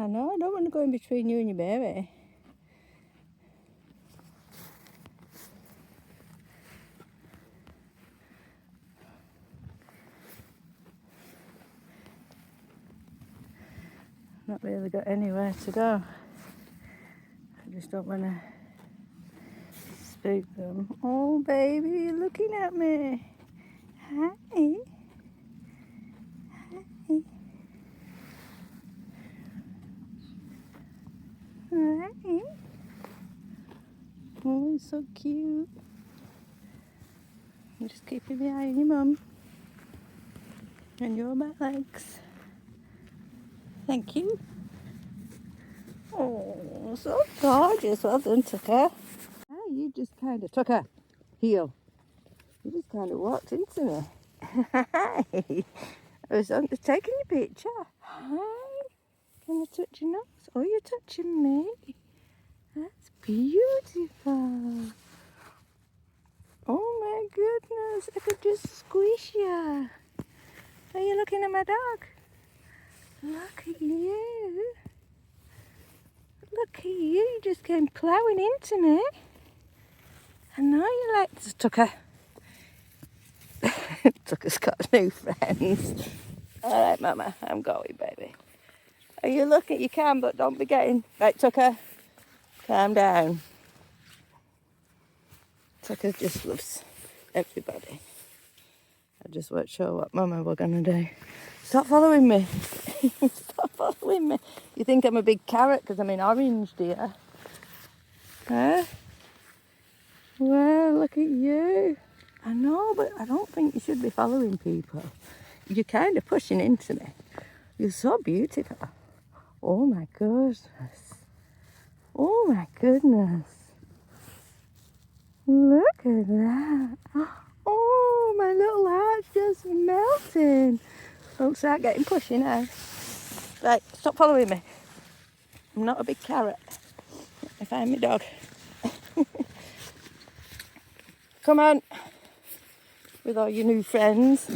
I know, I don't want to go in between you and your baby. Not really got anywhere to go. I just don't want to spook them. Oh, baby, you're looking at me. Hi. Hi. Hi. Oh, he's so cute. I'm just keeping my eye on your mum and your back legs. Thank you. Oh, so gorgeous. Well done, Tucker. Oh, you just kind of, Tucker, heel. You just kind of walked into me. Hi. I was taking your picture. Hi. Can I touch your nose? Oh, you're touching me. That's beautiful. Oh my goodness, I could just squish you. Are you looking at my dog? Look at you. Look at you, you just came ploughing into me. I know you like this, Tucker. Tucker's got new friends. Alright, Mama, I'm going, baby. Are you looking? You can, but don't be getting... Right, Tucker, calm down. Tucker just loves everybody. I just weren't sure what Mama were going to do. Stop following me. Stop following me. You think I'm a big carrot because I'm in orange, dear? Huh? Well, look at you. I know, but I don't think you should be following people. You're kind of pushing into me. You're so beautiful. Oh my goodness. Oh my goodness. Look at that. Oh, my little heart's just melting. Don't start getting pushy now. Right, stop following me. I'm not a big carrot. Let me find my dog. Come on. With all your new friends.